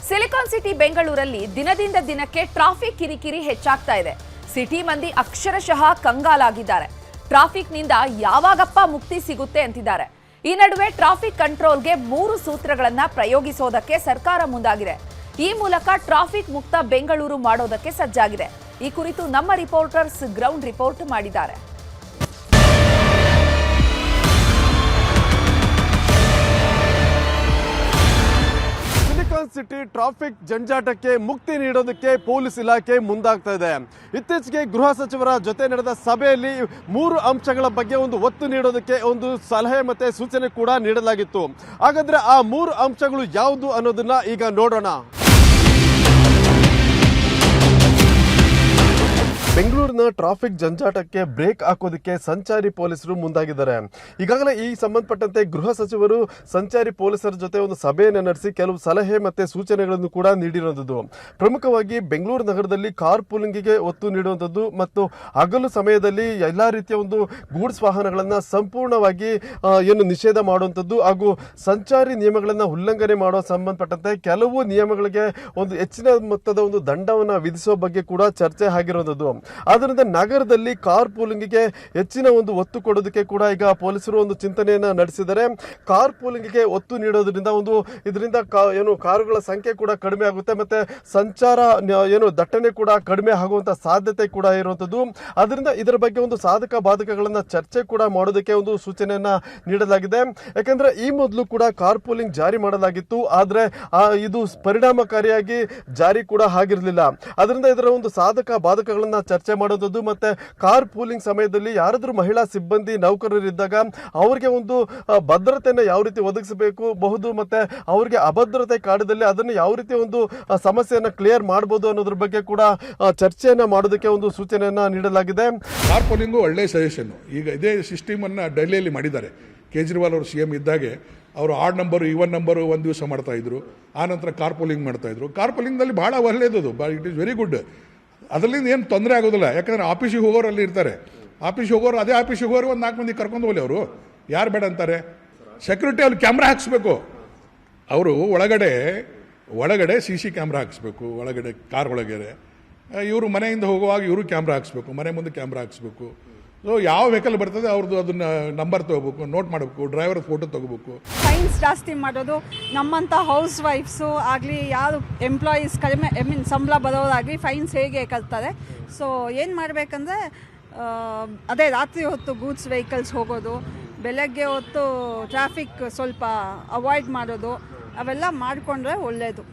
Silicon city ಬೆಂಗಳೂರಲ್ಲಿ ದಿನದಿಂದ ದಿನಕ್ಕೆ ಟ್ರಾಫಿಕ್ ಕಿರಿಕಿರಿ ಹೆಚ್ಚಾಗ್ತಾ ಇದೆ. ಸಿಟಿ ಮಂದಿ ಅಕ್ಷರಶಃ ಕಂಗಾಲಾಗಿದ್ದಾರೆ. ಟ್ರಾಫಿಕ್ನಿಂದ ಯಾವಾಗಪ್ಪ ಮುಕ್ತಿ ಸಿಗುತ್ತೆ ಅಂತಿದ್ದಾರೆ. ಈ ನಡುವೆ ಟ್ರಾಫಿಕ್ ಕಂಟ್ರೋಲ್ಗೆ 3 ಸೂತ್ರಗಳನ್ನ ಪ್ರಯೋಗಿಸೋದಕ್ಕೆ ಸರ್ಕಾರ ಮುಂದಾಗಿದೆ. ಈ ಮೂಲಕ ಟ್ರಾಫಿಕ್ ಮುಕ್ತ ಬೆಂಗಳೂರು ಮಾಡೋದಕ್ಕೆ ಸಜ್ಜಾಗಿದೆ. ಈ ಕುರಿತು ನಮ್ಮ ರಿಪೋರ್ಟರ್ಸ್ ಗ್ರೌಂಡ್ ರಿಪೋರ್ಟ್ ಮಾಡಿದ್ದಾರೆ. ಸಿಲಿಕಾನ್ ಸಿಟಿ ಟ್ರಾಫಿಕ್ ಜಂಜಾಟಕ್ಕೆ ಮುಕ್ತಿ ನೀಡೋದಕ್ಕೆ ಪೊಲೀಸ್ ಇಲಾಖೆ ಮುಂದಾಗ್ತಾ ಇದೆ. ಇತ್ತೀಚೆಗೆ ಗೃಹ ಸಚಿವರ ಜೊತೆ ನಡೆದ ಸಭೆಯಲ್ಲಿ 3 ಅಂಶಗಳ ಬಗ್ಗೆ ಒತ್ತು ನೀಡೋದಕ್ಕೆ ಸಲಹೆ ಮತ್ತೆ ಸೂಚನೆ ಕೂಡ ನೀಡಲಾಗಿತ್ತು. ಹಾಗಾದ್ರೆ ಆ 3 ಅಂಶಗಳು ಯಾವುದು ಅನ್ನೋದನ್ನ ಈಗ ನೋಡೋಣ. ಬೆಂಗಳೂರಿನ ಟ್ರಾಫಿಕ್ ಜಂಜಾಟಕ್ಕೆ ಬ್ರೇಕ್ ಹಾಕೋದಕ್ಕೆ ಸಂಚಾರಿ ಪೊಲೀಸರು ಮುಂದಾಗಿದ್ದಾರೆ. ಈಗಾಗಲೇ ಈ ಸಂಬಂಧಪಟ್ಟಂತೆ ಗೃಹ ಸಚಿವರು ಸಂಚಾರಿ ಪೊಲೀಸರ ಜೊತೆ ಸಭೆಯನ್ನು ನಡೆಸಿ ಕೆಲವು ಸಲಹೆ ಮತ್ತೆ ಸೂಚನೆಗಳನ್ನು ಕೂಡ ನೀಡಿರುವಂಥದ್ದು. ಪ್ರಮುಖವಾಗಿ ಬೆಂಗಳೂರು ನಗರದಲ್ಲಿ ಕಾರ್ ಪೂಲಿಂಗಿಗೆ ಒತ್ತು ನೀಡುವಂಥದ್ದು ಮತ್ತು ಹಗಲು ಸಮಯದಲ್ಲಿ ಎಲ್ಲಾ ರೀತಿಯ ಗೂಡ್ಸ್ ವಾಹನಗಳನ್ನು ಸಂಪೂರ್ಣವಾಗಿ ನಿಷೇಧ ಮಾಡುವಂಥದ್ದು ಹಾಗೂ ಸಂಚಾರಿ ನಿಯಮಗಳನ್ನು ಉಲ್ಲಂಘನೆ ಮಾಡುವ ಸಂಬಂಧಪಟ್ಟಂತೆ ಕೆಲವು ನಿಯಮಗಳಿಗೆ ಹೆಚ್ಚಿನ ಮೊತ್ತದ ದಂಡವನ್ನು ವಿಧಿಸುವ ಬಗ್ಗೆ ಕೂಡ ಚರ್ಚೆ ಆಗಿರುವಂಥದ್ದು. ಆದ್ದರಿಂದ ನಗರದಲ್ಲಿ ಕಾರ್ ಪೂಲಿಂಗಿಗೆ ಹೆಚ್ಚಿನ ಒತ್ತು ಕೊಡೋದಕ್ಕೆ ಕೂಡ ಈಗ ಪೊಲೀಸರು ಚಿಂತನೆಯನ್ನ ನಡೆಸಿದ್ದಾರೆ. ಕಾರ್ ಪೂಲಿಂಗಿಗೆ ಒತ್ತು ನೀಡೋದ್ರಿಂದ ಇದರಿಂದ ಕಾರುಗಳ ಸಂಖ್ಯೆ ಕೂಡ ಕಡಿಮೆ ಆಗುತ್ತೆ ಮತ್ತೆ ಸಂಚಾರ ದಟ್ಟಣೆ ಕೂಡ ಕಡಿಮೆ ಆಗುವಂತ ಸಾಧ್ಯತೆ ಕೂಡ ಇರುವಂತದ್ದು. ಅದರಿಂದ ಇದರ ಬಗ್ಗೆ ಸಾಧಕ ಬಾಧಕಗಳನ್ನ ಚರ್ಚೆ ಕೂಡ ಮಾಡೋದಕ್ಕೆ ಸೂಚನೆಯನ್ನ ನೀಡಲಾಗಿದೆ. ಯಾಕಂದ್ರೆ ಈ ಮೊದಲು ಕೂಡ ಕಾರ್ ಪೂಲಿಂಗ್ ಜಾರಿ ಮಾಡಲಾಗಿತ್ತು, ಆದ್ರೆ ಇದು ಪರಿಣಾಮಕಾರಿಯಾಗಿ ಜಾರಿ ಕೂಡ ಆಗಿರಲಿಲ್ಲ. ಅದರಿಂದ ಇದರ ಸಾಧಕ ಬಾಧಕಗಳನ್ನ ಚರ್ಚೆ ಮಾಡೋದು ಮತ್ತೆ ಕಾರ್ ಪೂಲಿಂಗ್ ಸಮಯದಲ್ಲಿ ಯಾರಾದ್ರೂ ಮಹಿಳಾ ಸಿಬ್ಬಂದಿ ನೌಕರರಿದ್ದಾಗ ಅವರಿಗೆ ಭದ್ರತೆಯನ್ನು ಯಾವ ರೀತಿ ಒದಗಿಸಬಹುದು ಮತ್ತೆ ಅವರಿಗೆ ಅಭದ್ರತೆ ಕಾಡದಲ್ಲಿ ಅದನ್ನು ಯಾವ ರೀತಿ ಸಮಸ್ಯೆಯನ್ನ ಕ್ಲಿಯರ್ ಮಾಡಬಹುದು ಅನ್ನೋದ್ರ ಬಗ್ಗೆ ಕೂಡ ಚರ್ಚೆಯನ್ನ ಮಾಡೋದಕ್ಕೆ ಸೂಚನೆಯನ್ನ ನೀಡಲಾಗಿದೆ. ಕಾರ್ ಪೂಲಿಂಗು ಒಳ್ಳೆ ಸಜೆಷನ್. ಈಗ ಇದೇ ಸಿಸ್ಟಮ್ ಅನ್ನ ಡೆಲ್ಲಿಯಲ್ಲಿ ಮಾಡಿದ್ದಾರೆ. ಕೇಜ್ರಿವಾಲ್ ಅವರು CM ಇದ್ದಾಗೆ ಅವರು ಆಡ್ ನಂಬರು ಈವನ್ ನಂಬರು ಒಂದು ದಿವಸ ಮಾಡ್ತಾ ಇದ್ರು. ಆ ನಂತರ ಕಾರ್ ಪೂಲಿಂಗ್ ಮಾಡ್ತಾ ಇದ್ರು. ಕಾರ್ ಪೂಲಿಂಗ್ನಲ್ಲಿ ಬಹಳ ಒಳ್ಳೆಯದು, ಇಟ್ ಈಸ್ ವೆರಿ ಗುಡ್. ಅದರಿಂದ ಏನು ತೊಂದರೆ ಆಗೋದಿಲ್ಲ. ಯಾಕಂದರೆ ಆಫೀಸಿಗೆ ಹೋಗೋರು ಅಲ್ಲಿ ಇರ್ತಾರೆ. ಆಫೀಸಿಗೆ ಹೋಗೋರು ಅದೇ ಆಫೀಸಿಗೆ ಹೋಗೋರು 4 ಮಂದಿ ಕರ್ಕೊಂಡು ಹೋಗಲಿ. ಅವರು ಯಾರು ಬೇಡ ಅಂತಾರೆ? ಸೆಕ್ಯೂರಿಟಿ ಅಲ್ಲಿ ಕ್ಯಾಮ್ರಾ ಹಾಕ್ಸ್ಬೇಕು. ಅವರು ಒಳಗಡೆ CC ಕ್ಯಾಮ್ರಾ ಹಾಕ್ಸ್ಬೇಕು. ಒಳಗಡೆ ಕಾರ್ ಒಳಗಡೆ ಇವರು ಮನೆಯಿಂದ ಹೋಗುವಾಗ ಇವರು ಕ್ಯಾಮ್ರಾ ಹಾಕ್ಸ್ಬೇಕು, ಮನೆ ಮುಂದೆ ಕ್ಯಾಮ್ರಾ ಹಾಕ್ಸ್ಬೇಕು. ಸೊ ಯಾವ ವೆಹಿಕಲ್ ಬರ್ತದೆ ಅವ್ರದ್ದು ಅದನ್ನ ನಂಬರ್ ತಗೋಬೇಕು, ನೋಟ್ ಮಾಡಬೇಕು, ಡ್ರೈವರ್ ಫೋಟೋ ತಗೋಬೇಕು. ಫೈನ್ಸ್ ಜಾಸ್ತಿ ಮಾಡೋದು ನಮ್ಮಂಥ ಹೌಸ್ ವೈಫ್ಸು ಆಗಲಿ ಯಾರು ಎಂಪ್ಲಾಯೀಸ್ ಕಡಿಮೆ ಸಂಬಳ ಬರೋರಾಗಲಿ ಫೈನ್ಸ್ ಹೇಗೆ ಕಟ್ತಾರೆ. ಸೊ ಏನು ಮಾಡಬೇಕಂದ್ರೆ ಅದೇ ರಾತ್ರಿ ಹೊತ್ತು ಗೂಡ್ಸ್ ವೆಹಿಕಲ್ಸ್ ಹೋಗೋದು, ಬೆಳಗ್ಗೆ ಹೊತ್ತು ಟ್ರಾಫಿಕ್ ಸ್ವಲ್ಪ ಅವಾಯ್ಡ್ ಮಾಡೋದು, ಅವೆಲ್ಲ ಮಾಡಿಕೊಂಡ್ರೆ ಒಳ್ಳೆಯದು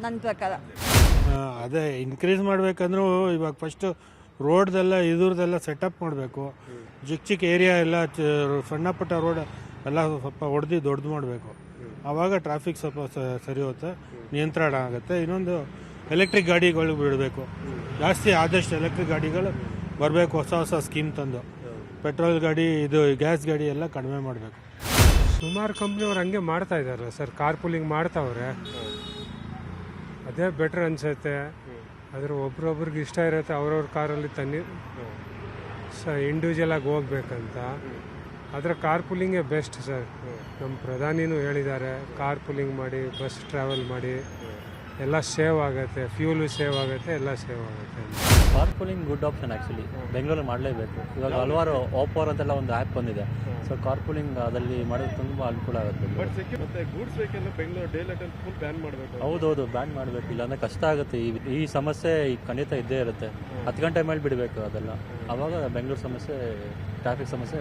ನನ್ನ ಪ್ರಕಾರ. ಅದೇ ಇನ್ಕ್ರೀಸ್ ಮಾಡಬೇಕಂದ್ರೂ ಇವಾಗ ಫಸ್ಟು ರೋಡ್ದೆಲ್ಲ ಇದ್ರದ್ದೆಲ್ಲ ಸೆಟಪ್ ಮಾಡಬೇಕು. ಚಿಕ್ಕ ಏರಿಯಾ ಎಲ್ಲ ಸಣ್ಣ ಪುಟ್ಟ ರೋಡ್ ಎಲ್ಲ ಸ್ವಲ್ಪ ಹೊಡೆದು ದೊಡ್ಡದು ಮಾಡಬೇಕು. ಆವಾಗ ಟ್ರಾಫಿಕ್ ಸ್ವಲ್ಪ ಸರಿ ಹೋಗುತ್ತೆ, ನಿಯಂತ್ರಣ ಆಗುತ್ತೆ. ಇನ್ನೊಂದು ಎಲೆಕ್ಟ್ರಿಕ್ ಗಾಡಿಗಳು ಬಿಡಬೇಕು. ಜಾಸ್ತಿ ಆದಷ್ಟು ಎಲೆಕ್ಟ್ರಿಕ್ ಗಾಡಿಗಳು ಬರಬೇಕು. ಹೊಸ ಸ್ಕೀಮ್ ತಂದು ಪೆಟ್ರೋಲ್ ಗಾಡಿ ಗ್ಯಾಸ್ ಗಾಡಿ ಎಲ್ಲ ಕಡಿಮೆ ಮಾಡಬೇಕು. ಸುಮಾರು ಕಂಪ್ನಿಯವ್ರು ಹಂಗೆ ಮಾಡ್ತಾ ಇದ್ದಾರೆ ಸರ್. ಕಾರ್ ಪೂಲಿಂಗ್ ಮಾಡ್ತಾವ್ರೆ, ಅದೇ ಬೆಟ್ರ್ ಅನ್ಸುತ್ತೆ. ಅದ್ರ ಒಬ್ರೊಬ್ರಿಗೆ ಇಷ್ಟ ಇರುತ್ತೆ ಅವ್ರವ್ರ ಕಾರಲ್ಲಿ ಇಂಡಿವಿಜುವಲ್ ಆಗಿ ಹೋಗ್ಬೇಕಂತ. ಆದರೆ ಕಾರ್ ಪೂಲಿಂಗೇ ಬೆಸ್ಟ್ ಸರ್. ನಮ್ಮ ಪ್ರಧಾನಿನೂ ಹೇಳಿದ್ದಾರೆ ಕಾರ್ ಪೂಲಿಂಗ್ ಮಾಡಿ, ಬಸ್ ಟ್ರಾವೆಲ್ ಮಾಡಿ, ಎಲ್ಲ ಸೇವ್ ಆಗುತ್ತೆ, ಫ್ಯೂಲು ಸೇವ್ ಆಗುತ್ತೆ, ಎಲ್ಲ ಸೇವ್ ಆಗುತ್ತೆ. Car pooling good option actually. ಬೆಂಗಳೂರಲ್ಲಿ ಮಾಡಲೇಬೇಕು. ಇವಾಗ ಹಲವಾರು ಆಫರ್ ಅಂತೆಲ್ಲ ಒಂದು ಆ್ಯಪ್ ಬಂದಿದೆ. ಸೊ ಕಾರ್ ಪೂಲಿಂಗ್ ಅದರಲ್ಲಿ ಮಾಡೋದು ತುಂಬ ಅನುಕೂಲ ಆಗುತ್ತೆ. ಹೌದೌದು, ಬ್ಯಾನ್ ಮಾಡಬೇಕು. ಇಲ್ಲಾಂದರೆ ಕಷ್ಟ ಆಗುತ್ತೆ. ಈ ಸಮಸ್ಯೆ ಖಂಡಿತ ಇದ್ದೇ ಇರುತ್ತೆ. 10 ಗಂಟೆ ಮೇಲೆ ಬಿಡಬೇಕು ಅದೆಲ್ಲ. ಆವಾಗ ಬೆಂಗಳೂರು ಸಮಸ್ಯೆ, ಟ್ರಾಫಿಕ್ ಸಮಸ್ಯೆ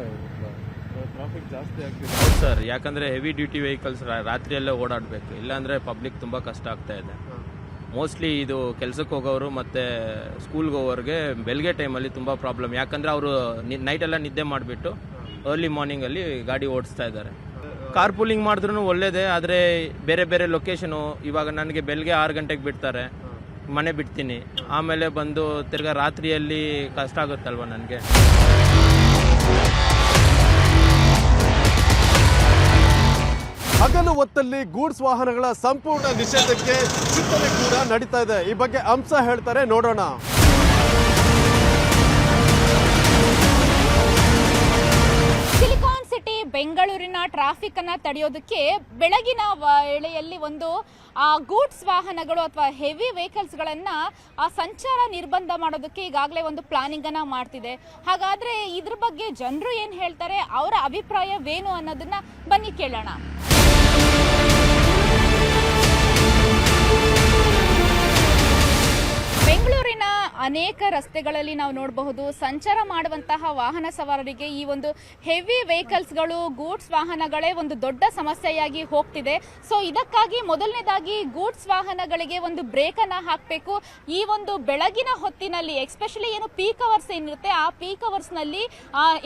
ಟ್ರಾಫಿಕ್ ಜಾಸ್ತಿ ಆಗ್ತಿದೆ. ಹೌದು ಸರ್, ಯಾಕಂದರೆ ಹೆವಿ ಡ್ಯೂಟಿ ವೆಹಿಕಲ್ಸ್ ರಾತ್ರಿಯಲ್ಲೇ ಓಡಾಡಬೇಕು. ಇಲ್ಲಾಂದರೆ ಪಬ್ಲಿಕ್ ತುಂಬ ಕಷ್ಟ ಆಗ್ತಾ ಇದೆ. ಮೋಸ್ಟ್ಲಿ ಇದು ಕೆಲಸಕ್ಕೆ ಹೋಗೋರು ಮತ್ತು ಸ್ಕೂಲ್ಗೆ ಹೋಗೋರಿಗೆ ಬೆಳಗ್ಗೆ ಟೈಮಲ್ಲಿ ತುಂಬ ಪ್ರಾಬ್ಲಮ್. ಯಾಕಂದರೆ ಅವರು ನೈಟೆಲ್ಲ ನಿದ್ದೆ ಮಾಡಿಬಿಟ್ಟು ಅರ್ಲಿ ಮಾರ್ನಿಂಗಲ್ಲಿ ಗಾಡಿ ಓಡಿಸ್ತಾ ಇದ್ದಾರೆ. ಕಾರ್ ಪೂಲಿಂಗ್ ಮಾಡಿದ್ರೂ ಒಳ್ಳೆಯದೇ, ಆದರೆ ಬೇರೆ ಬೇರೆ ಲೊಕೇಶನು. ಇವಾಗ ನನಗೆ ಬೆಳಗ್ಗೆ 6 ಗಂಟೆಗೆ ಬಿಡ್ತಾರೆ, ಮನೆ ಬಿಡ್ತೀನಿ, ಆಮೇಲೆ ಬಂದು ತಿರ್ಗಾ ರಾತ್ರಿಯಲ್ಲಿ ಕಷ್ಟ ಆಗುತ್ತಲ್ವ ನನಗೆ. ಹಗಲು ಹೊತ್ತಲ್ಲಿ ಗೂಡ್ಸ್ ವಾಹನಗಳ ಸಂಪೂರ್ಣ ನಿಷೇಧಕ್ಕೆ ಚಿಂತನೆ ಕೂಡ ನಡೀತಾ ಇದೆ. ಈ ಬಗ್ಗೆ ಅಂಶ ಹೇಳ್ತಾರೆ, ನೋಡೋಣ. ಸಿಲಿಕಾನ್ ಸಿಟಿ ಬೆಂಗಳೂರಿನ ಟ್ರಾಫಿಕ್ ಅನ್ನ ತಡೆಯೋದಕ್ಕೆ ಬೆಳಗಿನ ವೇಳೆಯಲ್ಲಿ ಒಂದು ಗೂಡ್ಸ್ ವಾಹನಗಳು ಅಥವಾ ಹೆವಿ ವೆಹಿಕಲ್ಸ್ಗಳನ್ನ ಸಂಚಾರ ನಿರ್ಬಂಧ ಮಾಡೋದಕ್ಕೆ ಈಗಾಗಲೇ ಒಂದು ಪ್ಲಾನಿಂಗ್ ಅನ್ನ ಮಾಡ್ತಿದೆ. ಹಾಗಾದ್ರೆ ಇದ್ರ ಬಗ್ಗೆ ಜನರು ಏನ್ ಹೇಳ್ತಾರೆ, ಅವರ ಅಭಿಪ್ರಾಯವೇನು ಅನ್ನೋದನ್ನ ಬನ್ನಿ ಕೇಳೋಣ. ಬೆಂಗಳೂರಿನ ಅನೇಕ ರಸ್ತೆಗಳಲ್ಲಿ ನಾವು ನೋಡಬಹುದು ಸಂಚಾರ ಮಾಡುವಂತಹ ವಾಹನ ಸವಾರರಿಗೆ ಈ ಒಂದು ಹೆವಿ ವೆಹಿಕಲ್ಸ್ಗಳು, ಗೂಡ್ಸ್ ವಾಹನಗಳೇ ಒಂದು ದೊಡ್ಡ ಸಮಸ್ಯೆಯಾಗಿ ಹೋಗ್ತಿದೆ. ಸೊ ಇದಕ್ಕಾಗಿ ಮೊದಲನೇದಾಗಿ ಗೂಡ್ಸ್ ವಾಹನಗಳಿಗೆ ಒಂದು ಬ್ರೇಕ್ ಅನ್ನ ಹಾಕಬೇಕು. ಈ ಒಂದು ಬೆಳಗಿನ ಹೊತ್ತಿನಲ್ಲಿ ಎಸ್ಪೆಷಲಿ ಏನು ಪೀಕ್ ಅವರ್ಸ್ ಏನಿರುತ್ತೆ ಆ ಪೀಕ್ ಅವರ್ಸ್ ನಲ್ಲಿ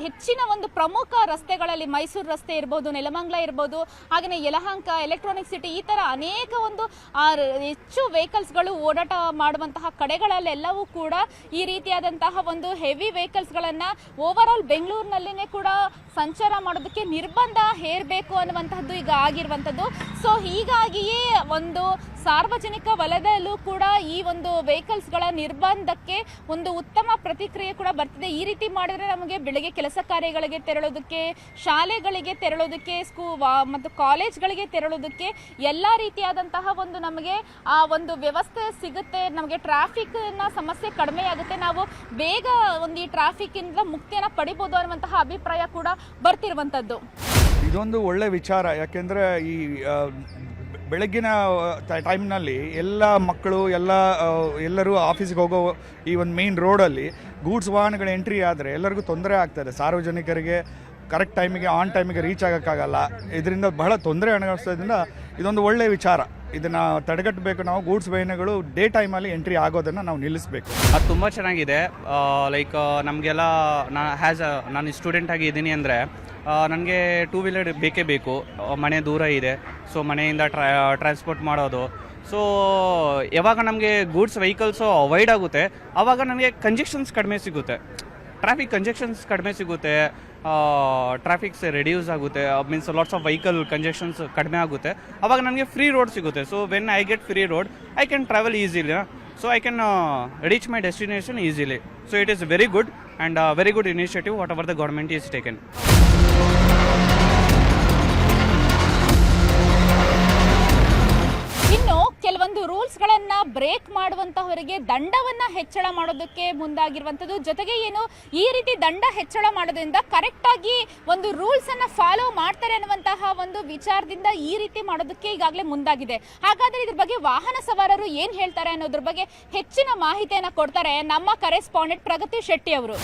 ಹೆಚ್ಚಿನ ಒಂದು ಪ್ರಮುಖ ರಸ್ತೆಗಳಲ್ಲಿ ಮೈಸೂರು ರಸ್ತೆ ಇರ್ಬೋದು, ನೆಲಮಂಗಲ ಇರ್ಬೋದು, ಹಾಗೆಯೇ ಯಲಹಂಕ, ಎಲೆಕ್ಟ್ರಾನಿಕ್ ಸಿಟಿ, ಈ ತರ ಅನೇಕ ಒಂದು ಹೆಚ್ಚು ವೆಹಿಕಲ್ಸ್ಗಳು ಓಡಾಟ ಮಾಡುವಂತಹ ಕಡೆಗಳಲ್ಲೆಲ್ಲವೂ ಕೂಡ ಈ ರೀತಿಯಾದಂತಹ ಒಂದು ಹೆವಿ ವೆಹಿಕಲ್ಸ್ ಗಳನ್ನ ಓವರ್ ಆಲ್ ಬೆಂಗಳೂರಿನಲ್ಲಿನೇ ಕೂಡ ಸಂಚಾರ ಮಾಡೋದಕ್ಕೆ ನಿರ್ಬಂಧ ಹೇರಬೇಕು ಅನ್ನುವಂತಹದ್ದು ಈಗ ಆಗಿರುವಂತದ್ದು. ಸೊ ಹೀಗಾಗಿಯೇ ಒಂದು ಸಾರ್ವಜನಿಕ ವಲಯದಲ್ಲೂ ಕೂಡ ಈ ಒಂದು ವೆಹಿಕಲ್ಸ್ ಗಳ ನಿರ್ಬಂಧಕ್ಕೆ ಒಂದು ಉತ್ತಮ ಪ್ರತಿಕ್ರಿಯೆ ಕೂಡ ಬರ್ತಿದೆ. ಈ ರೀತಿ ಮಾಡಿದ್ರೆ ನಮಗೆ ಬೆಳಗ್ಗೆ ಕೆಲಸ ಕಾರ್ಯಗಳಿಗೆ ತೆರಳೋದಕ್ಕೆ, ಶಾಲೆಗಳಿಗೆ ತೆರಳೋದಕ್ಕೆ, ಮತ್ತು ಕಾಲೇಜ್ಗಳಿಗೆ ತೆರಳೋದಕ್ಕೆ ಎಲ್ಲ ರೀತಿಯಾದಂತಹ ಒಂದು ನಮಗೆ ಆ ಒಂದು ವ್ಯವಸ್ಥೆ ಸಿಗುತ್ತೆ. ನಮಗೆ ಟ್ರಾಫಿಕ್ ಸಮಸ್ಯೆ ಕಡಿಮೆ ಆಗುತ್ತೆ, ನಾವು ಬೇಗ ಒಂದು ಈ ಟ್ರಾಫಿಕ್ ಇಂದ ಮುಕ್ತಿಯನ್ನ ಪಡಿಬಹುದು ಅನ್ನುವಂತಹ ಅಭಿಪ್ರಾಯ ಕೂಡ ಬರ್ತಿರುವಂತದ್ದು. ಇದೊಂದು ಒಳ್ಳೆ ವಿಚಾರ. ಯಾಕೆಂದರೆ ಈ ಬೆಳಗ್ಗಿನ ಟೈಮ್ನಲ್ಲಿ ಎಲ್ಲ ಮಕ್ಕಳು ಎಲ್ಲರೂ ಆಫೀಸ್ಗೆ ಹೋಗೋ ಈ ಒಂದು ಮೇನ್ ರೋಡಲ್ಲಿ ಗೂಡ್ಸ್ ವಾಹನಗಳ ಎಂಟ್ರಿ ಆದರೆ ಎಲ್ಲರಿಗೂ ತೊಂದರೆ ಆಗ್ತದೆ. ಸಾರ್ವಜನಿಕರಿಗೆ ಕರೆಕ್ಟ್ ಟೈಮಿಗೆ ಆನ್ ಟೈಮಿಗೆ ರೀಚ್ ಆಗೋಕ್ಕಾಗಲ್ಲ. ಇದರಿಂದ ಬಹಳ ತೊಂದರೆ ಅನುಭವಿಸೋದ್ರಿಂದ ಇದೊಂದು ಒಳ್ಳೆಯ ವಿಚಾರ. ಇದನ್ನು ತಡೆಗಟ್ಟಬೇಕು. ನಾವು ಗೂಡ್ಸ್ ವಾಹನಗಳು ಡೇ ಟೈಮಲ್ಲಿ ಎಂಟ್ರಿ ಆಗೋದನ್ನು ನಾವು ನಿಲ್ಲಿಸಬೇಕು. ಅದು ತುಂಬ ಚೆನ್ನಾಗಿದೆ. ಲೈಕ್ ನಮಗೆಲ್ಲ ನಾನು ಸ್ಟೂಡೆಂಟ್ ಆಗಿ ಇದ್ದೀನಿ ಅಂದರೆ ನನಗೆ 2 ವೀಲರ್ ಬೇಕೇ ಬೇಕು. ಮನೆ ದೂರ ಇದೆ, ಸೊ ಮನೆಯಿಂದ ಟ್ರಾನ್ಸ್ಪೋರ್ಟ್ ಮಾಡೋದು. ಸೊ ಯಾವಾಗ ನಮಗೆ ಗೂಡ್ಸ್ ವೆಹಿಕಲ್ಸು ಅವಾಯ್ಡ್ ಆಗುತ್ತೆ ಆವಾಗ ನನಗೆ ಕಂಜೆಕ್ಷನ್ಸ್ ಕಡಿಮೆ ಸಿಗುತ್ತೆ, ಟ್ರಾಫಿಕ್ ಕಂಜೆಕ್ಷನ್ಸ್ ಕಡಿಮೆ ಸಿಗುತ್ತೆ, ಟ್ರಾಫಿಕ್ಸ್ ರೆಡ್ಯೂಸ್ ಆಗುತ್ತೆ, ಮೀನ್ಸ್ ಲಾಟ್ಸ್ ಆಫ್ ವೆಹಿಕಲ್ ಕಂಜೆಕ್ಷನ್ಸ್ ಕಡಿಮೆ ಆಗುತ್ತೆ. ಆವಾಗ ನನಗೆ ಫ್ರೀ ರೋಡ್ ಸಿಗುತ್ತೆ. So when I get free road I can travel easily. So I can reach my destination easily. So it is very good and very good initiative what ever the government is taken. ಇನ್ನು ಕೆಲವೊಂದು rules ಗಳನ್ನ break ಮಾಡುವಂತಹವರಿಗೆ ದಂಡವನ್ನ ಹೆಚ್ಚಳ ಮಾಡೋದಕ್ಕೆ ಮುಂದಾಗಿರುವಂತದ್ದು. ಜೊತೆಗೆ ಏನು ಈ ರೀತಿ ದಂಡ ಹೆಚ್ಚಳ ಮಾಡೋದ್ರಿಂದ ಕರೆಕ್ಟ್ ಆಗಿ ಒಂದು ರೂಲ್ಸ್ ಅನ್ನ ಫಾಲೋ ಮಾಡ್ತಾರೆ ಅನ್ನುವಂತಹ ಒಂದು ವಿಚಾರದಿಂದ ಈ ರೀತಿ ಮಾಡೋದಕ್ಕೆ ಈಗಾಗಲೇ ಮುಂದಾಗಿದೆ. ಹಾಗಾದ್ರೆ ಇದ್ರ ಬಗ್ಗೆ ವಾಹನ ಸವಾರರು ಏನ್ ಹೇಳ್ತಾರೆ ಅನ್ನೋದ್ರ ಬಗ್ಗೆ ಹೆಚ್ಚಿನ ಮಾಹಿತಿಯನ್ನ ಕೊಡ್ತಾರೆ ನಮ್ಮ ಕರೆಸ್ಪಾಂಡೆಂಟ್ ಪ್ರಗತಿ ಶೆಟ್ಟಿ ಅವರು.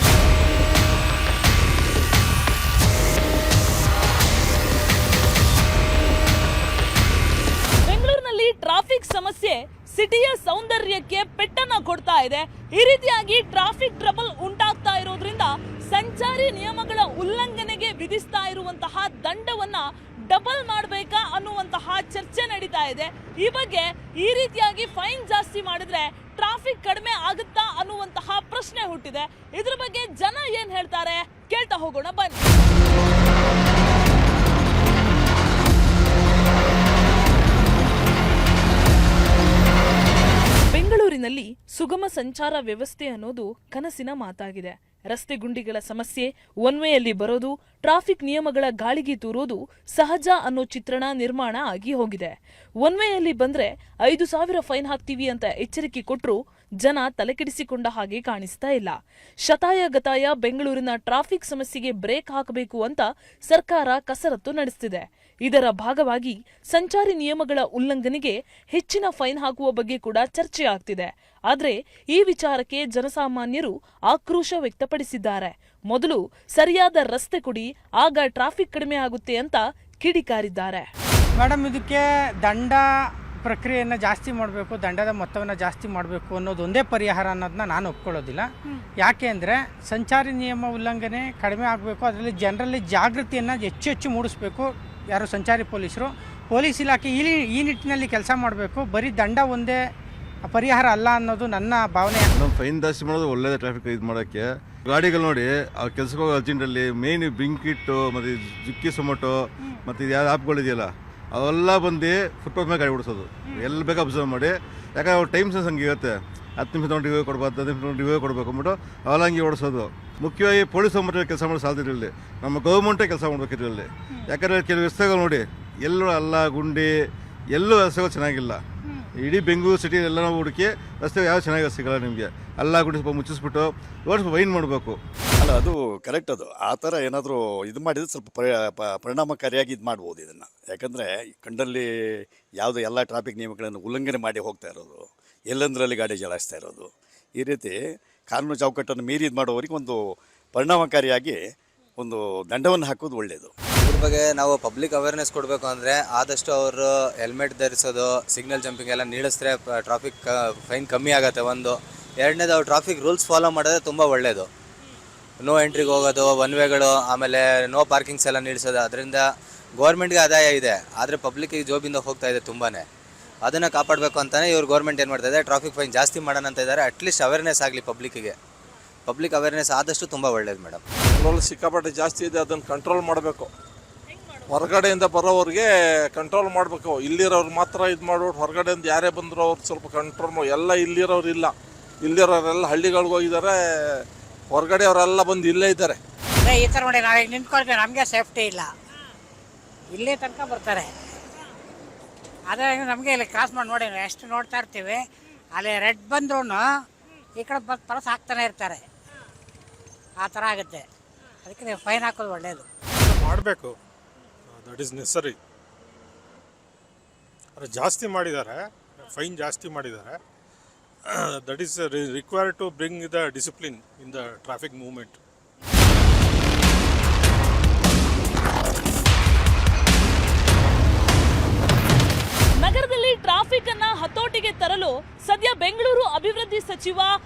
ಟ್ರಾಫಿಕ್ ಸಮಸ್ಯೆ ಸಿಟಿಯ ಸೌಂದರ್ಯಕ್ಕೆ ಪೆಟ್ಟನ್ನ ಕೊಡ್ತಾ ಇದೆ. ಈ ರೀತಿಯಾಗಿ ಟ್ರಾಫಿಕ್ ಟ್ರಬಲ್ ಉಂಟಾಗ್ತಾ ಇರೋದ್ರಿಂದ ಸಂಚಾರಿ ನಿಯಮಗಳ ಉಲ್ಲಂಘನೆಗೆ ವಿಧಿಸ್ತಾ ಇರುವಂತಹ ದಂಡವನ್ನ ಡಬಲ್ ಮಾಡಬೇಕಾ ಅನ್ನುವಂತಹ ಚರ್ಚೆ ನಡೀತಾ ಇದೆ. ಈ ಬಗ್ಗೆ ಈ ರೀತಿಯಾಗಿ ಫೈನ್ ಜಾಸ್ತಿ ಮಾಡಿದ್ರೆ ಟ್ರಾಫಿಕ್ ಕಡಿಮೆ ಆಗುತ್ತಾ ಅನ್ನುವಂತಹ ಪ್ರಶ್ನೆ ಹುಟ್ಟಿದೆ. ಇದ್ರ ಬಗ್ಗೆ ಜನ ಏನ್ ಹೇಳ್ತಾರೆ ಕೇಳ್ತಾ ಹೋಗೋಣ ಬನ್ನಿ. ಬೆಂಗಳೂರಿನಲ್ಲಿ ಸುಗಮ ಸಂಚಾರ ವ್ಯವಸ್ಥೆ ಅನ್ನೋದು ಕನಸಿನ ಮಾತಾಗಿದೆ. ರಸ್ತೆ ಗುಂಡಿಗಳ ಸಮಸ್ಯೆ, ಒನ್ ವೇಯಲ್ಲಿ ಬರೋದು, ಟ್ರಾಫಿಕ್ ನಿಯಮಗಳ ಗಾಳಿಗೆ ತೂರೋದು ಸಹಜ ಅನ್ನೋ ಚಿತ್ರಣ ನಿರ್ಮಾಣ ಆಗಿ ಹೋಗಿದೆ. ಒನ್ ವೇಯಲ್ಲಿ ಬಂದ್ರೆ 5,000 ಫೈನ್ ಹಾಕ್ತೀವಿ ಅಂತ ಎಚ್ಚರಿಕೆ ಕೊಟ್ಟರು ಜನ ತಲೆಕೆಡಿಸಿಕೊಂಡ ಹಾಗೆ ಕಾಣಿಸ್ತಾ ಇಲ್ಲ. ಶತಾಯ ಗತಾಯ ಬೆಂಗಳೂರಿನ ಟ್ರಾಫಿಕ್ ಸಮಸ್ಯೆಗೆ ಬ್ರೇಕ್ ಹಾಕಬೇಕು ಅಂತ ಸರ್ಕಾರ ಕಸರತ್ತು ನಡೆಸುತ್ತಿದೆ. ಇದರ ಭಾಗವಾಗಿ ಸಂಚಾರಿ ನಿಯಮಗಳ ಉಲ್ಲಂಘನೆಗೆ ಹೆಚ್ಚಿನ ಫೈನ್ ಹಾಕುವ ಬಗ್ಗೆ ಕೂಡ ಚರ್ಚೆ ಆಗ್ತಿದೆ. ಆದರೆ ಈ ವಿಚಾರಕ್ಕೆ ಜನಸಾಮಾನ್ಯರು ಆಕ್ರೋಶ ವ್ಯಕ್ತಪಡಿಸಿದ್ದಾರೆ. ಮೊದಲು ಸರಿಯಾದ ರಸ್ತೆ ಕೊಡಿ, ಆಗ ಟ್ರಾಫಿಕ್ ಕಡಿಮೆ ಆಗುತ್ತೆ ಅಂತ ಕಿಡಿಕಾರಿದ್ದಾರೆ. ಮೇಡಮ್, ಇದಕ್ಕೆ ದಂಡ ಪ್ರಕ್ರಿಯೆಯನ್ನು ಜಾಸ್ತಿ ಮಾಡಬೇಕು, ದಂಡದ ಮೊತ್ತವನ್ನು ಜಾಸ್ತಿ ಮಾಡಬೇಕು ಅನ್ನೋದು ಒಂದೇ ಪರಿಹಾರ ಅನ್ನೋದನ್ನ ನಾನು ಒಪ್ಕೊಳ್ಳೋದಿಲ್ಲ. ಯಾಕೆ ಅಂದರೆ ಸಂಚಾರಿ ನಿಯಮ ಉಲ್ಲಂಘನೆ ಕಡಿಮೆ ಆಗಬೇಕು, ಅದರಲ್ಲಿ ಜನರಲ್ಲಿ ಜಾಗೃತಿಯನ್ನು ಹೆಚ್ಚು ಮೂಡಿಸ್ಬೇಕು. ಯಾರು ಸಂಚಾರಿ ಪೊಲೀಸರು, ಪೊಲೀಸ್ ಇಲಾಖೆ ಈ ನಿಟ್ಟಿನಲ್ಲಿ ಕೆಲಸ ಮಾಡಬೇಕು. ಬರೀ ದಂಡ ಒಂದೇ ಪರಿಹಾರ ಅಲ್ಲ ಅನ್ನೋದು ನನ್ನ ಭಾವನೆ. ನಮ್ಮ ಫೈನ್ ಜಾಸ್ತಿ ಮಾಡೋದು ಒಳ್ಳೇದೇ. ಟ್ರಾಫಿಕ್ ಇದು ಮಾಡೋಕ್ಕೆ ಗಾಡಿಗಳು ನೋಡಿ ಅವ್ರು ಕೆಲ್ಸಕ್ಕೆ ಹೋಗೋ ಅರ್ಜೆಂಟಲ್ಲಿ ಮೇನ್ ಬ್ಲಿಂಕಿಟ್ಟು ಮತ್ತು ಜಿಕ್ಕಿ ಸೊಮೊಟೊ ಮತ್ತು ಇದು ಯಾವ್ದು ಆ್ಯಪ್ಗಳಿದೆಯಲ್ಲ ಅವೆಲ್ಲ ಬಂದು ಫುಟ್ಪಾತ್ ಮೇಲೆ ಗಾಡಿ ಓಡಿಸೋದು. ಎಲ್ಲಿ ಬೇಕಾ ಅಬ್ಸರ್ವ್ ಮಾಡಿ. ಯಾಕಂದ್ರೆ ಅವ್ರ ಟೈಮ್ ಸೆನ್ಸ್ ಹಂಗೆ ಇರುತ್ತೆ. 10 ನಿಮಿಷ ತೊಗೊಂಡು ರಿವ್ಯೂ ಕೊಡ್ಬೇಕು, 15 ನಿಮಿಷ ತೊಗೊಂಡು ರಿವ್ಯೂ ಕೊಡಬೇಕು ಅಂದ್ಬಿಟ್ಟು ಅವಲಂಗಿ ಓಡಿಸೋದು. ಮುಖ್ಯವಾಗಿ ಪೊಲೀಸ್ ಮಟ್ಟದಲ್ಲಿ ಕೆಲಸ ಮಾಡೋ ಸಾಧ್ಯ ಇರಲಿ, ನಮ್ಮ ಗೌರ್ಮೆಂಟೇ ಕೆಲಸ ಮಾಡಬೇಕಿರಲಿ. ಯಾಕಂದರೆ ಕೆಲವು ರಸ್ತೆಗಳು ನೋಡಿ ಎಲ್ಲೂ ಅಲ್ಲ ಗುಂಡಿ, ಎಲ್ಲೂ ರಸ್ತೆಗಳು ಚೆನ್ನಾಗಿಲ್ಲ. ಇಡೀ ಬೆಂಗಳೂರು ಸಿಟಿ ಎಲ್ಲ ನಾವು ಹುಡುಕಿ ರಸ್ತೆ ಯಾವ ಚೆನ್ನಾಗಿ ಸಿಗಲ್ಲ ನಿಮಗೆ. ಎಲ್ಲ ಗುಂಡಿ ಸ್ವಲ್ಪ ಮುಚ್ಚಿಸ್ಬಿಟ್ಟು ಸ್ವಲ್ಪ ವೈನ್ ಮಾಡಬೇಕು. ಅಲ್ಲ, ಅದು ಕರೆಕ್ಟ್. ಅದು ಆ ಥರ ಏನಾದರೂ ಇದು ಮಾಡಿದರೆ ಸ್ವಲ್ಪ ಪರಿಣಾಮಕಾರಿಯಾಗಿ ಇದು ಮಾಡ್ಬೋದು ಇದನ್ನು. ಯಾಕಂದರೆ ಕಂಡಲ್ಲಿ ಯಾವುದೋ ಎಲ್ಲ ಟ್ರಾಫಿಕ್ ನಿಯಮಗಳನ್ನು ಉಲ್ಲಂಘನೆ ಮಾಡಿ ಹೋಗ್ತಾ ಇರೋದು, ಎಲ್ಲಂದರಲ್ಲಿ ಗಾಡಿ ಜಲಾಯಿಸ್ತಾ ಇರೋದು, ಈ ರೀತಿ ಕಾನೂನು ಚೌಕಟ್ಟನ್ನು ಮೀರಿ ಇದು ಮಾಡೋವರಿಗೆ ಒಂದು ಪರಿಣಾಮಕಾರಿಯಾಗಿ ಒಂದು ದಂಡವನ್ನು ಹಾಕೋದು ಒಳ್ಳೆಯದು. ಇದ್ರ ಬಗ್ಗೆ ನಾವು ಪಬ್ಲಿಕ್ ಅವೇರ್ನೆಸ್ ಕೊಡಬೇಕು ಅಂದರೆ ಆದಷ್ಟು ಅವರು ಹೆಲ್ಮೆಟ್ ಧರಿಸೋದು, ಸಿಗ್ನಲ್ ಜಂಪಿಂಗ್ ಎಲ್ಲ ನಿಲ್ಲಿಸಿದ್ರೆ ಟ್ರಾಫಿಕ್ ಫೈನ್ ಕಮ್ಮಿ ಆಗುತ್ತೆ. ಒಂದು ಎರಡನೇದು ಅವ್ರು ಟ್ರಾಫಿಕ್ ರೂಲ್ಸ್ ಫಾಲೋ ಮಾಡಿದ್ರೆ ತುಂಬ ಒಳ್ಳೆಯದು. ನೋ ಎಂಟ್ರಿಗೆ ಹೋಗೋದು, ಒನ್ ವೇಗಳು, ಆಮೇಲೆ ನೋ ಪಾರ್ಕಿಂಗ್ಸ್ ಎಲ್ಲ ನಿಲ್ಲಿಸೋದು, ಅದರಿಂದ ಗೌರ್ಮೆಂಟ್ಗೆ ಆದಾಯ ಇದೆ, ಆದರೆ ಪಬ್ಲಿಕ್ಕಿಗೆ ಜೋಬಿಂದ ಹೋಗ್ತಾ ಇದೆ ತುಂಬಾ. ಅದನ್ನು ಕಾಪಾಡಬೇಕು ಅಂತಲೇ ಇವ್ರು ಗೌರ್ಮೆಂಟ್ ಏನು ಮಾಡ್ತಾ ಇದೆ, ಟ್ರಾಫಿಕ್ ಫೈನ್ ಜಾಸ್ತಿ ಮಾಡೋಣ ಅಂತ ಇದ್ದಾರೆ. ಅಟ್ಲೀಸ್ಟ್ ಅವೇರ್ನೆಸ್ ಆಗಲಿ ಪಬ್ಲಿಕ್ಕಿಗೆ. ಪಬ್ಲಿಕ್ ಅವೇರ್ನೆಸ್ ಆದಷ್ಟು ತುಂಬ ಒಳ್ಳೇದು ಮೇಡಮ್. ಸಿಕ್ಕಾಪಟ್ಟೆ ಜಾಸ್ತಿ ಇದೆ, ಅದನ್ನು ಕಂಟ್ರೋಲ್ ಮಾಡಬೇಕು. ಹೊರಗಡೆಯಿಂದ ಬರೋವ್ರಿಗೆ ಕಂಟ್ರೋಲ್ ಮಾಡಬೇಕು. ಇಲ್ಲಿರೋರು ಮಾತ್ರ ಇದು ಮಾಡ್ಬಿಟ್ಟು ಹೊರಗಡೆಯಿಂದ ಯಾರೇ ಬಂದರೂ ಅವ್ರು ಸ್ವಲ್ಪ ಕಂಟ್ರೋಲ್ ಎಲ್ಲ ಇಲ್ಲಿರೋರು ಇಲ್ಲ. ಇಲ್ಲಿರೋರೆಲ್ಲ ಹಳ್ಳಿಗಳಿಗೆ ಹೋಗಿದ್ದಾರೆ, ಹೊರಗಡೆ ಅವರೆಲ್ಲ ಬಂದು ಇಲ್ಲೇ ಇದ್ದಾರೆ. ಈ ಥರ ನೋಡಿ ನಾವೀಗ ನಿಂತ್ಕೊಳ್ತೇವೆ, ನಮಗೆ ಸೇಫ್ಟಿ ಇಲ್ಲ, ಇಲ್ಲೇ ತನಕ ಬರ್ತಾರೆ. ಆದರೆ ನಮಗೆ ಇಲ್ಲಿ ಕ್ರಾಸ್ ಮಾಡಿ ನೋಡಿ ಎಷ್ಟು ನೋಡ್ತಾ ಇರ್ತೀವಿ, ಅಲ್ಲಿ ರೆಡ್ ಬಂದ್ರೂ ಈ ಕಡೆ ಪರಸ್ ಹಾಕ್ತಾನೆ ಇರ್ತಾರೆ. ಆ ಥರ ಆಗುತ್ತೆ. ಅದಕ್ಕೆ ನೀವು ಫೈನ್ ಹಾಕೋದು ಒಳ್ಳೆಯದು. ಮಾಡಬೇಕು, ದಟ್ ಈಸ್ ನೆಸರಿ. ಆದರೆ ಜಾಸ್ತಿ ಮಾಡಿದ್ದಾರೆ, ಫೈನ್ ಜಾಸ್ತಿ ಮಾಡಿದ್ದಾರೆ. That is required to bring the discipline in the traffic movement. ನಗರದಲ್ಲಿ ಟ್ರಾಫಿಕ್ ಅನ್ನ ಹತೋಟಿಗೆ ತರಲು ಸದ್ಯ ಬೆಂಗಳೂರು ಅಭಿವೃದ್ಧಿ ಸಚಿವ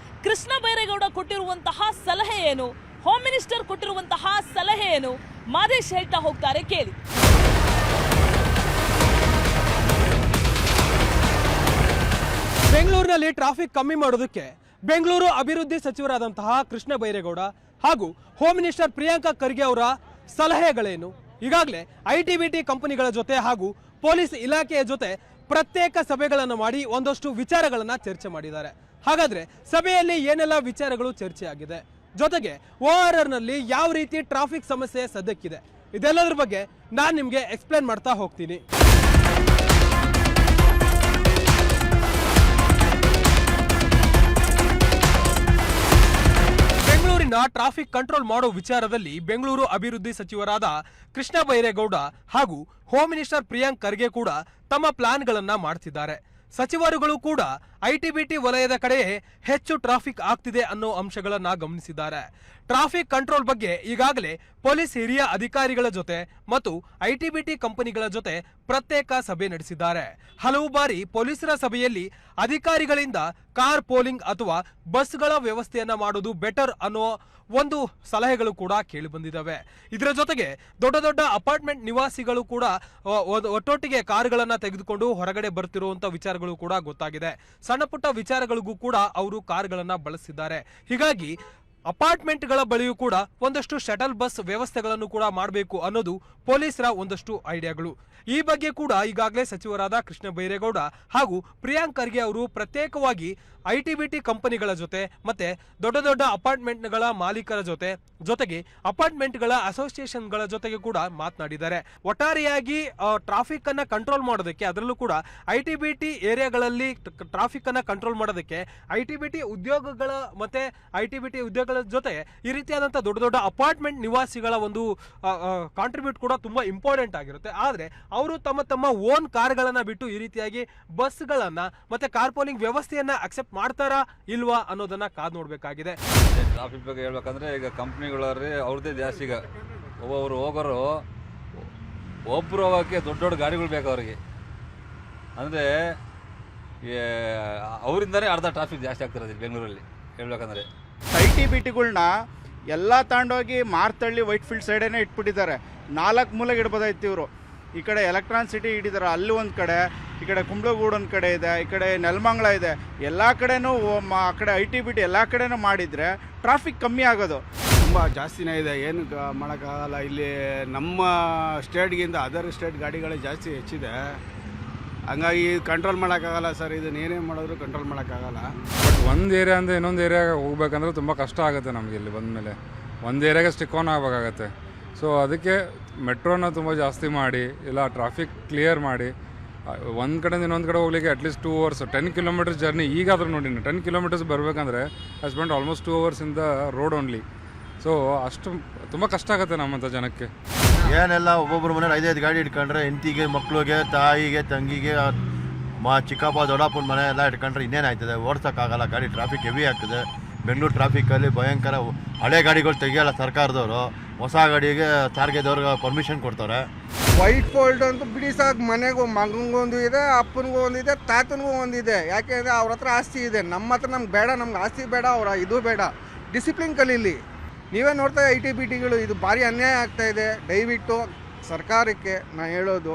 ಕೃಷ್ಣ ಬೈರೇಗೌಡ ಕೊಟ್ಟಿರುವಂತಹ ಸಲಹೆ ಏನು, ಹೋಮ್ ಮಿನಿಸ್ಟರ್ ಕೊಟ್ಟಿರುವಂತಹ ಸಲಹೆ ಏನು, ಮಾದೇಶ್ ಹೇಳ್ತಾ ಹೋಗ್ತಾರೆ, ಕೇಳಿ. ಬೆಂಗಳೂರಿನಲ್ಲಿ ಟ್ರಾಫಿಕ್ ಕಮ್ಮಿ ಮಾಡೋದಕ್ಕೆ ಬೆಂಗಳೂರು ಅಭಿವೃದ್ಧಿ ಸಚಿವರಾದಂತಹ ಕೃಷ್ಣ ಬೈರೇಗೌಡ ಹಾಗೂ ಹೋಮ್ ಮಿನಿಸ್ಟರ್ ಪ್ರಿಯಾಂಕಾ ಖರ್ಗೆ ಅವರ ಸಲಹೆಗಳೇನು? ಈಗಾಗಲೇ ITBT ಕಂಪನಿಗಳ ಜೊತೆ ಹಾಗೂ ಪೊಲೀಸ್ ಇಲಾಖೆಯ ಜೊತೆ ಪ್ರತ್ಯೇಕ ಸಭೆಗಳನ್ನು ಮಾಡಿ ಒಂದಷ್ಟು ವಿಚಾರಗಳನ್ನು ಚರ್ಚೆ ಮಾಡಿದ್ದಾರೆ. ಹಾಗಾದ್ರೆ ಸಭೆಯಲ್ಲಿ ಏನೆಲ್ಲ ವಿಚಾರಗಳು ಚರ್ಚೆ ಆಗಿದೆ, ಜೊತೆಗೆ ORRನಲ್ಲಿ ಯಾವ ರೀತಿ ಟ್ರಾಫಿಕ್ ಸಮಸ್ಯೆ ಸದ್ಯಕ್ಕಿದೆ, ಇದೆಲ್ಲದರ ಬಗ್ಗೆ ನಾನು ನಿಮಗೆ ಎಕ್ಸ್ಪ್ಲೇನ್ ಮಾಡ್ತಾ ಹೋಗ್ತೀನಿ. ಬೆಂಗಳೂರಿನ ಟ್ರಾಫಿಕ್ ಕಂಟ್ರೋಲ್ ಮಾಡೋ ವಿಚಾರದಲ್ಲಿ ಬೆಂಗಳೂರು ಅಭಿವೃದ್ಧಿ ಸಚಿವರಾದ ಕೃಷ್ಣ ಬೈರೇಗೌಡ ಹಾಗೂ ಹೋಮ್ ಮಿನಿಸ್ಟರ್ ಪ್ರಿಯಾಂಕ್ ಖರ್ಗೆ ಕೂಡ ತಮ್ಮ ಪ್ಲಾನ್ಗಳನ್ನ ಮಾಡ್ತಿದ್ದಾರೆ. ಸಚಿವರುಗಳು ಕೂಡ ITBT ವಲಯದ ಕಡೆಯೇ ಹೆಚ್ಚು ಟ್ರಾಫಿಕ್ ಆಗ್ತಿದೆ ಅನ್ನೋ ಅಂಶಗಳನ್ನ ಗಮನಿಸಿದ್ದಾರೆ. ಟ್ರಾಫಿಕ್ ಕಂಟ್ರೋಲ್ ಬಗ್ಗೆ ಈಗಾಗಲೇ ಪೊಲೀಸ್ ಹಿರಿಯ ಅಧಿಕಾರಿಗಳ ಜೊತೆ ಮತ್ತು ITBT ಕಂಪನಿಗಳ ಜೊತೆ ಪ್ರತ್ಯೇಕ ಸಭೆ ನಡೆಸಿದ್ದಾರೆ. ಹಲವು ಬಾರಿ ಪೊಲೀಸರ ಸಭೆಯಲ್ಲಿ ಅಧಿಕಾರಿಗಳಿಂದ ಕಾರ್ ಪೋಲಿಂಗ್ ಅಥವಾ ಬಸ್ಗಳ ವ್ಯವಸ್ಥೆಯನ್ನ ಮಾಡೋದು ಬೆಟರ್ ಅನ್ನೋ ಒಂದು ಸಲಹೆಗಳು ಕೂಡ ಕೇಳಿ ಬಂದಿದ್ದಾವೆ. ಇದರ ಜೊತೆಗೆ ದೊಡ್ಡ ದೊಡ್ಡ ಅಪಾರ್ಟ್ಮೆಂಟ್ ನಿವಾಸಿಗಳು ಕೂಡ ಒಟ್ಟೊಟ್ಟಿಗೆ ಕಾರುಗಳನ್ನ ತೆಗೆದುಕೊಂಡು ಹೊರಗಡೆ ಬರ್ತಿರುವಂತ ವಿಚಾರಗಳು ಕೂಡ ಗೊತ್ತಾಗಿದೆ. ಸಣ್ಣ ಪುಟ್ಟ ವಿಚಾರಗಳಿಗೂ ಕೂಡ ಅವರು ಕಾರುಗಳನ್ನ ಬಳಸಿದ್ದಾರೆ. ಹೀಗಾಗಿ ಅಪಾರ್ಟ್ಮೆಂಟ್ಗಳ ಬಳಿಯೂ ಕೂಡ ಒಂದಷ್ಟು ಶಟಲ್ ಬಸ್ ವ್ಯವಸ್ಥೆಗಳನ್ನು ಕೂಡ ಮಾಡಬೇಕು ಅನ್ನೋದು ಪೊಲೀಸರ ಒಂದಷ್ಟು ಐಡಿಯಾಗಳು. ಈ ಬಗ್ಗೆ ಕೂಡ ಈಗಾಗಲೇ ಸಚಿವರಾದ ಕೃಷ್ಣ ಬೈರೇಗೌಡ ಹಾಗೂ ಪ್ರಿಯಾಂಕ್ ಖರ್ಗೆ ಅವರು ಪ್ರತ್ಯೇಕವಾಗಿ ITBT ಕಂಪನಿಗಳ ಜೊತೆ ಮತ್ತೆ ದೊಡ್ಡ ದೊಡ್ಡ ಅಪಾರ್ಟ್ಮೆಂಟ್ಗಳ ಮಾಲೀಕರ ಜೊತೆಗೆ ಅಪಾರ್ಟ್ಮೆಂಟ್ಗಳ ಅಸೋಸಿಯೇಷನ್ಗಳ ಜೊತೆಗೆ ಕೂಡ ಮಾತನಾಡಿದ್ದಾರೆ. ಒಟ್ಟಾರೆಯಾಗಿ ಟ್ರಾಫಿಕ್ ಅನ್ನ ಕಂಟ್ರೋಲ್ ಮಾಡೋದಕ್ಕೆ, ಅದರಲ್ಲೂ ಕೂಡ ITBT ಏರಿಯಾಗಳಲ್ಲಿ ಟ್ರಾಫಿಕ್ ಅನ್ನ ಕಂಟ್ರೋಲ್ ಮಾಡೋದಕ್ಕೆ ITBT ಉದ್ಯೋಗಗಳ ಮತ್ತೆ ITBT ಉದ್ಯೋಗಗಳ ಜೊತೆ ಈ ರೀತಿಯಾದಂತಹ ದೊಡ್ಡ ದೊಡ್ಡ ಅಪಾರ್ಟ್ಮೆಂಟ್ ನಿವಾಸಿಗಳ ಒಂದು ಕಾಂಟ್ರಿಬ್ಯೂಟ್ ಕೂಡ ತುಂಬಾ ಇಂಪಾರ್ಟೆಂಟ್ ಆಗಿರುತ್ತೆ. ಆದ್ರೆ ಅವರು ತಮ್ಮ ಓನ್ ಕಾರ್ಗಳನ್ನ ಬಿಟ್ಟು ಈ ರೀತಿಯಾಗಿ ಬಸ್ಗಳನ್ನ ಮತ್ತೆ ಕಾರ್ಪೋಲಿಂಗ್ ವ್ಯವಸ್ಥೆಯನ್ನ ಅಕ್ಸೆಪ್ಟ್ ಮಾಡ್ತಾರಾ ಇಲ್ವಾ ಅನ್ನೋದನ್ನ ಕಾದು ನೋಡ್ಬೇಕಾಗಿದೆ. ಟ್ರಾಫಿಕ್ ಬಗ್ಗೆ ಹೇಳ್ಬೇಕಂದ್ರೆ ಈಗ ಕಂಪ್ನಿಗಳಲ್ಲಿ ಅವ್ರದ್ದೇ ಜಾಸ್ತಿ. ಈಗ ಒಬ್ಬೊಬ್ರು ಹೋಗೋರು ಒಬ್ರು ಹೋಗೋಕ್ಕೆ ದೊಡ್ಡ ದೊಡ್ಡ ಗಾಡಿಗಳು ಬೇಕು ಅವ್ರಿಗೆ. ಅಂದರೆ ಅವರಿಂದನೇ ಅರ್ಧ ಟ್ರಾಫಿಕ್ ಜಾಸ್ತಿ ಆಗ್ತಿರೋದು ಬೆಂಗಳೂರಲ್ಲಿ ಹೇಳ್ಬೇಕಂದ್ರೆ. ITBTಗಳ್ನ ಎಲ್ಲ ತಗೊಂಡೋಗಿ ಮಾರ್ತಳ್ಳಿ ವೈಟ್ಫೀಲ್ಡ್ ಸೈಡೇನೆ ಇಟ್ಬಿಟ್ಟಿದ್ದಾರೆ. 4 ಮೂಲೆಗೆ ಇಡ್ಬೋದಾಯ್ತು ಇವರು. ಈ ಕಡೆ ಎಲೆಕ್ಟ್ರಾನ್ ಸಿಟಿ ಇಟ್ಟಿದ್ದಾರೆ, ಅಲ್ಲಿ ಒಂದು ಕಡೆ, ಈ ಕಡೆ ಕುಂಬ್ಳಗೂಡು ಒಂದು ಕಡೆ ಇದೆ, ಈ ಕಡೆ ನೆಲಮಂಗಲ ಇದೆ. ಎಲ್ಲ ಕಡೆನೂ ಆ ಕಡೆ ITBT ಎಲ್ಲ ಕಡೆನೂ ಮಾಡಿದರೆ ಟ್ರಾಫಿಕ್ ಕಮ್ಮಿ ಆಗೋದು. ತುಂಬ ಜಾಸ್ತಿನೇ ಇದೆ, ಏನು ಮಾಡೋಕ್ಕಾಗಲ್ಲ. ಇಲ್ಲಿ ನಮ್ಮ ಸ್ಟೇಟ್ಗಿಂತ ಅದರ್ ಸ್ಟೇಟ್ ಗಾಡಿಗಳೇ ಜಾಸ್ತಿ ಹೆಚ್ಚಿದೆ. ಹಂಗಾಗಿ ಕಂಟ್ರೋಲ್ ಮಾಡೋಕ್ಕಾಗಲ್ಲ ಸರ್, ಇದನ್ನ ಏನೇ ಮಾಡಿದ್ರು ಕಂಟ್ರೋಲ್ ಮಾಡೋಕ್ಕಾಗಲ್ಲ. ಬಟ್ ಒಂದು ಏರಿಯಾ ಅಂದರೆ ಇನ್ನೊಂದು ಏರಿಯಾಗೆ ಹೋಗ್ಬೇಕಂದ್ರೆ ತುಂಬ ಕಷ್ಟ ಆಗುತ್ತೆ ನಮಗೆ. ಇಲ್ಲಿ ಬಂದಮೇಲೆ ಒಂದು ಏರಿಯಾಗೆ ಸ್ಟಿಕ್ ಆನ್ ಆಗಬೇಕಾಗತ್ತೆ. ಸೊ ಅದಕ್ಕೆ ಮೆಟ್ರೋನ ತುಂಬ ಜಾಸ್ತಿ ಮಾಡಿ, ಇಲ್ಲ ಟ್ರಾಫಿಕ್ ಕ್ಲಿಯರ್ ಮಾಡಿ, ಒಂದು ಕಡೆಯಿಂದ ಇನ್ನೊಂದು ಕಡೆ ಹೋಗ್ಲಿಕ್ಕೆ ಅಟ್ಲೀಸ್ಟ್ 2 hours 10 kilometers ಜರ್ನಿ. ಈಗಾದರೂ ನೋಡಿ 10 kilometers ಬರಬೇಕಂದ್ರೆ I spend almost 2 hours in the road only. So ಅಷ್ಟು ತುಂಬ ಕಷ್ಟ ಆಗುತ್ತೆ ನಮ್ಮಂಥ ಜನಕ್ಕೆ. ಏನೆಲ್ಲ ಒಬ್ಬೊಬ್ಬರು ಮನೇಲಿ 5-5 ಗಾಡಿ ಇಟ್ಕೊಂಡ್ರೆ ಹೆಂಡತಿಗೆ, ಮಕ್ಳಿಗೆ, ತಾಯಿಗೆ, ತಂಗಿಗೆ, ಚಿಕ್ಕಪ್ಪ ದೊಡ್ಡಪ್ಪನ ಮನೆ ಎಲ್ಲ ಇಟ್ಕೊಂಡ್ರೆ ಇನ್ನೇನಾಯ್ತದೆ, ಓಡ್ಸೋಕ್ಕಾಗಲ್ಲ. ಗಾಡಿ ಟ್ರಾಫಿಕ್ ಹೆವಿ ಆಗ್ತದೆ. ಬೆಂಗಳೂರು ಟ್ರಾಫಿಕಲ್ಲಿ ಭಯಂಕರ. ಹಳೆ ಗಾಡಿಗಳು ತೆಗಿಯಲ್ಲ ಸರ್ಕಾರದವರು, ಹೊಸ ಗಾಡಿಗೆ ಸಾರಿಗೆದವ್ರಿಗೆ ಪರ್ಮಿಷನ್ ಕೊಡ್ತಾರೆ. ವೈಟ್ ಫೋಲ್ಡ್ ಅಂತೂ ಬಿಡಿ ಸಾಕು, ಮನೆಗೂ ಮಗನಿಗೂ ಒಂದು ಇದೆ, ಅಪ್ಪನಿಗೂ ಒಂದಿದೆ, ತಾತನಿಗೂ ಒಂದಿದೆ. ಯಾಕೆಂದರೆ ಅವ್ರ ಹತ್ರ ಆಸ್ತಿ ಇದೆ, ನಮ್ಮ ಹತ್ರ ನಮ್ಗೆ ಬೇಡ, ನಮ್ಗೆ ಆಸ್ತಿ ಬೇಡ, ಅವರ ಇದು ಬೇಡ. ಡಿಸಿಪ್ಲಿನ್ ಕಲೀಲಿ. ನೀವೇ ನೋಡ್ತಾ ITBTಗಳು ಇದು ಭಾರಿ ಅನ್ಯಾಯ ಆಗ್ತಾ ಇದೆ. ದಯವಿಟ್ಟು ಸರ್ಕಾರಕ್ಕೆ ನಾ ಹೇಳೋದು,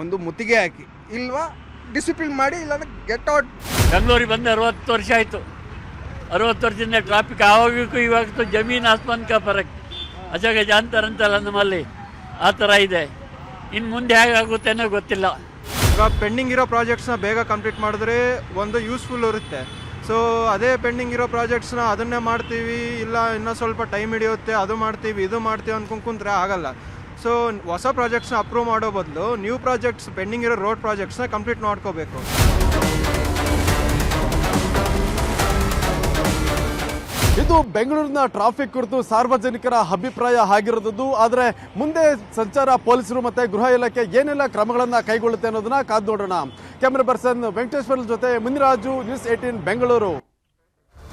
ಒಂದು ಮುತ್ತಿಗೆ ಹಾಕಿ, ಇಲ್ವಾ ಡಿಸಿಪ್ಲಿನ್ ಮಾಡಿ, ಇಲ್ಲಾಂದ್ರೆ ಗೆಟ್ ಔಟ್. ಬೆಂಗಳೂರಿಗೆ ಬಂದು 60 ವರ್ಷ ಆಯಿತು. 60 ವರ್ಷದಿಂದ ಟ್ರಾಫಿಕ್ ಆವಾಗಕ್ಕೂ ಇವಾಗಕ್ಕೂ ಜಮೀನು ಆಸ್ಮಾನ್ ಕಾ ಫರಕ್. ಅಜಗ ಜಾನ್ತಾರಂತಲ್ಲ ನಮ್ಮಲ್ಲಿ, ಆ ಥರ ಇದೆ. ಇನ್ನು ಮುಂದೆ ಹೇಗಾಗುತ್ತೆ ಅನ್ನೋ ಗೊತ್ತಿಲ್ಲ. ಈಗ ಪೆಂಡಿಂಗ್ ಇರೋ ಪ್ರಾಜೆಕ್ಟ್ಸ್ನ ಬೇಗ ಕಂಪ್ಲೀಟ್ ಮಾಡಿದ್ರೆ ಒಂದು ಯೂಸ್ಫುಲ್ ಇರುತ್ತೆ. ಸೊ ಅದೇ ಪೆಂಡಿಂಗ್ ಇರೋ ಪ್ರಾಜೆಕ್ಟ್ಸ್ನ ಅದನ್ನೇ ಮಾಡ್ತೀವಿ, ಇಲ್ಲ ಇನ್ನೂ ಸ್ವಲ್ಪ ಟೈಮ್ ಹಿಡಿಯುತ್ತೆ, ಅದು ಮಾಡ್ತೀವಿ ಇದು ಮಾಡ್ತೀವಿ ಅನ್ಕೊಂಡು ಕುಂತ್ರೆ ಆಗಲ್ಲ. ಸೊ ಹೊಸ ಪ್ರಾಜೆಕ್ಟ್ಸ್ನ ಅಪ್ರೂವ್ ಮಾಡೋ ಬದಲು ನ್ಯೂ ಪ್ರಾಜೆಕ್ಟ್ಸ್, ಪೆಂಡಿಂಗ್ ಇರೋ ರೋಡ್ ಪ್ರಾಜೆಕ್ಟ್ಸ್ನ ಕಂಪ್ಲೀಟ್ ಮಾಡ್ಕೋಬೇಕು. ಇದು ಬೆಂಗಳೂರಿನ ಟ್ರಾಫಿಕ್ ಕುರಿತು ಸಾರ್ವಜನಿಕರ ಅಭಿಪ್ರಾಯ ಆಗಿರೋದು. ಆದರೆ ಮುಂದೆ ಸಂಚಾರ ಪೊಲೀಸರು ಮತ್ತೆ ಗೃಹ ಇಲಾಖೆ ಏನೆಲ್ಲ ಕ್ರಮಗಳನ್ನು ಕೈಗೊಳ್ಳುತ್ತೆ ಅನ್ನೋದನ್ನ ಕಾದು ನೋಡೋಣ. ಕ್ಯಾಮರಾ ಪರ್ಸನ್ ವೆಂಕಟೇಶ್ವರ ಜೊತೆ ಮುನಿರಾಜು, ನ್ಯೂಸ್ 18 ಬೆಂಗಳೂರು.